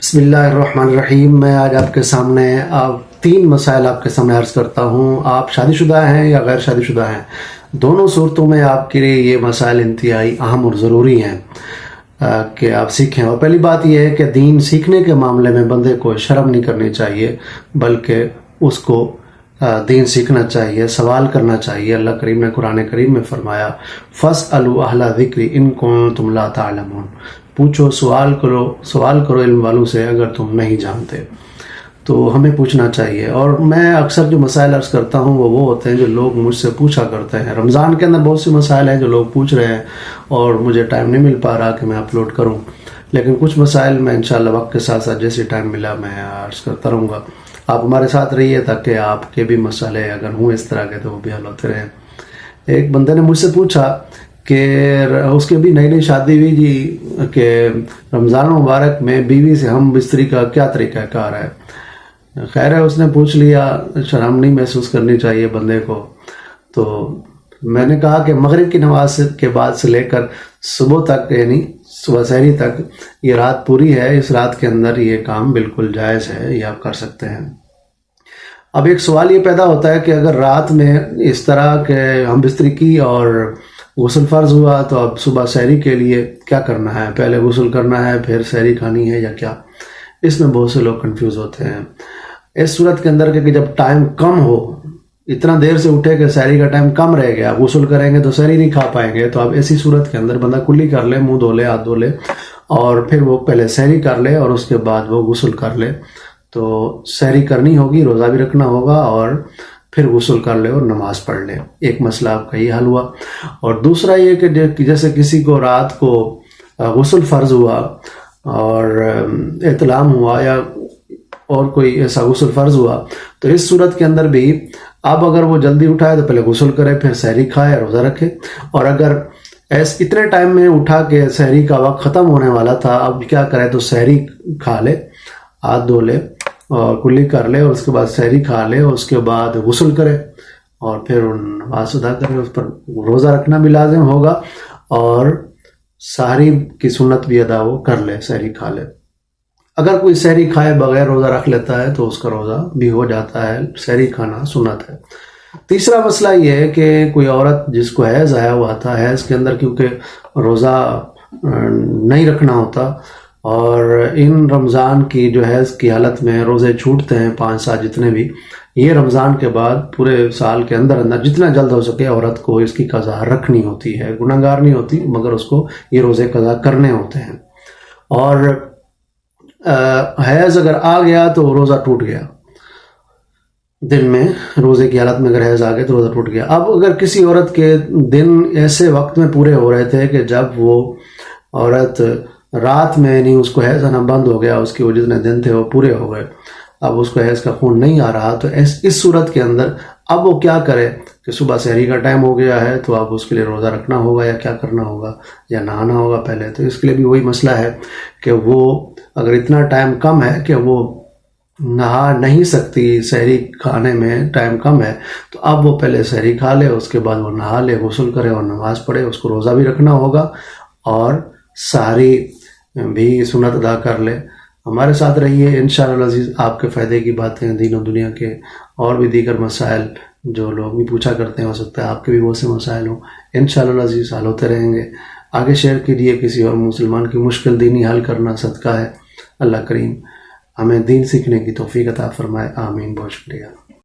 بسم اللہ الرحمن الرحیم۔ میں آج آپ کے سامنے تین مسائل آپ کے سامنے عرض کرتا ہوں۔ آپ شادی شدہ ہیں یا غیر شادی شدہ ہیں، دونوں صورتوں میں آپ کے لیے یہ مسائل انتہائی اہم اور ضروری ہیں کہ آپ سیکھیں۔ اور پہلی بات یہ ہے کہ دین سیکھنے کے معاملے میں بندے کو شرم نہیں کرنی چاہیے، بلکہ اس کو دین سیکھنا چاہیے، سوال کرنا چاہیے۔ اللہ کریم نے قرآن کریم میں فرمایا فَاسْأَلُوا أَهْلَ الذِّكْرِ إِن كُنتُمْ لَا تَعْلَمُونَ، پوچھو، سوال کرو علم والوں سے اگر تم نہیں جانتے۔ تو ہمیں پوچھنا چاہیے۔ اور میں اکثر جو مسائل عرض کرتا ہوں وہ ہوتے ہیں جو لوگ مجھ سے پوچھا کرتے ہیں۔ رمضان کے اندر بہت سی مسائل ہیں جو لوگ پوچھ رہے ہیں اور مجھے ٹائم نہیں مل پا رہا کہ میں اپلوڈ کروں، لیکن کچھ مسائل میں انشاءاللہ وقت کے ساتھ ساتھ جیسے ٹائم ملا میں عرض کرتا رہوں گا۔ آپ ہمارے ساتھ رہیے تاکہ آپ کے بھی مسئلے اگر ہوں اس طرح کے تو وہ بھی حل ہوتے رہیں۔ ایک بندے نے مجھ سے پوچھا کہ اس کی بھی نئی شادی ہوئی جی، کہ رمضان مبارک میں بیوی سے ہم بستری کا کیا طریقہ کار ہے۔ خیر ہے، اس نے پوچھ لیا، شرم نہیں محسوس کرنی چاہیے بندے کو۔ تو میں نے کہا کہ مغرب کی نماز کے بعد سے لے کر صبح تک، یعنی صبح سحری تک یہ رات پوری ہے، اس رات کے اندر یہ کام بالکل جائز ہے، یہ آپ کر سکتے ہیں۔ اب ایک سوال یہ پیدا ہوتا ہے کہ اگر رات میں اس طرح کے ہم بستری کی اور غسل فرض ہوا تو اب صبح سحری کے لیے کیا کرنا ہے؟ پہلے غسل کرنا ہے پھر سحری کھانی ہے یا کیا؟ اس میں بہت سے لوگ کنفیوز ہوتے ہیں۔ اس صورت کے اندر کہ جب ٹائم کم ہو، اتنا دیر سے اٹھے کہ سحری کا ٹائم کم رہ گیا، غسل کریں گے تو سحری نہیں کھا پائیں گے، تو اب ایسی صورت کے اندر بندہ کلی کر لے، منہ دھو لے، ہاتھ دھو لے، اور پھر وہ پہلے سحری کر لے اور اس کے بعد وہ غسل کر لے۔ تو سحری کرنی ہوگی، روزہ بھی رکھنا ہوگا، اور پھر غسل کر لے اور نماز پڑھ لے۔ ایک مسئلہ آپ کا یہ حل ہوا۔ اور دوسرا یہ کہ جیسے کسی کو رات کو غسل فرض ہوا اور احتلام ہوا یا اور کوئی ایسا غسل فرض ہوا، تو اس صورت کے اندر بھی اب اگر وہ جلدی اٹھائے تو پہلے غسل کرے، پھر سحری کھائے، روزہ رکھے۔ اور اگر اتنے ٹائم میں اٹھا کہ سحری کا وقت ختم ہونے والا تھا، اب کیا کرے تو سحری کھا لے، ہاتھ دھو لے اور کلی کر لے، اور اس کے بعد سحری کھا لے، اور اس کے بعد غسل کرے اور پھر نماز ادا کرے۔ اس پر روزہ رکھنا بھی لازم ہوگا اور سحری کی سنت بھی ادا وہ کر لے، سحری کھا لے۔ اگر کوئی سحری کھائے بغیر روزہ رکھ لیتا ہے تو اس کا روزہ بھی ہو جاتا ہے، سحری کھانا سنت ہے۔ تیسرا مسئلہ یہ ہے کہ کوئی عورت جس کو حیض آیا ہوا تھا، حیض کے اندر کیونکہ روزہ نہیں رکھنا ہوتا، اور ان رمضان کی جو حیض کی حالت میں روزے چھوٹتے ہیں 5-7 جتنے بھی، یہ رمضان کے بعد پورے سال کے اندر جتنا جلد ہو سکے عورت کو اس کی قضا رکھنی ہوتی ہے۔ گناہ گار نہیں ہوتی، مگر اس کو یہ روزے قضا کرنے ہوتے ہیں۔ اور حیض اگر آ گیا تو روزہ ٹوٹ گیا، دن میں روزے کی حالت میں اگر حیض آ گیا تو روزہ ٹوٹ گیا۔ اب اگر کسی عورت کے دن ایسے وقت میں پورے ہو رہے تھے کہ جب وہ عورت رات میں، نہیں، اس کو حیض آنا بند ہو گیا، اس کے وہ جتنے دن تھے وہ پورے ہو گئے، اب اس کو حیض کا خون نہیں آ رہا، تو اس صورت کے اندر اب وہ کیا کرے کہ صبح سحری کا ٹائم ہو گیا ہے تو اب اس کے لیے روزہ رکھنا ہوگا یا کیا کرنا ہوگا، یا نہانا ہوگا پہلے؟ تو اس کے لیے بھی وہی مسئلہ ہے کہ وہ اگر اتنا ٹائم کم ہے کہ وہ نہا نہیں سکتی، سحری کھانے میں ٹائم کم ہے، تو اب وہ پہلے سحری کھا لے، اس کے بعد وہ نہا لے، غسل کرے اور نماز پڑھے۔ اس کو روزہ بھی رکھنا ہوگا اور سحری بھی سنت ادا کر لے۔ ہمارے ساتھ رہیے، انشاءاللہ العزیز آپ کے فائدے کی باتیں، دین و دنیا کے اور بھی دیگر مسائل جو لوگ بھی پوچھا کرتے ہیں، ہو سکتا ہے آپ کے بھی بہت سے مسائل ہوں، انشاءاللہ العزیز حل ہوتے رہیں گے۔ آگے شیئر کیجیے، کسی اور مسلمان کی مشکل دینی حل کرنا صدقہ ہے۔ اللہ کریم ہمیں دین سیکھنے کی توفیق عطا فرمائے، آمین۔ بہت شکریہ۔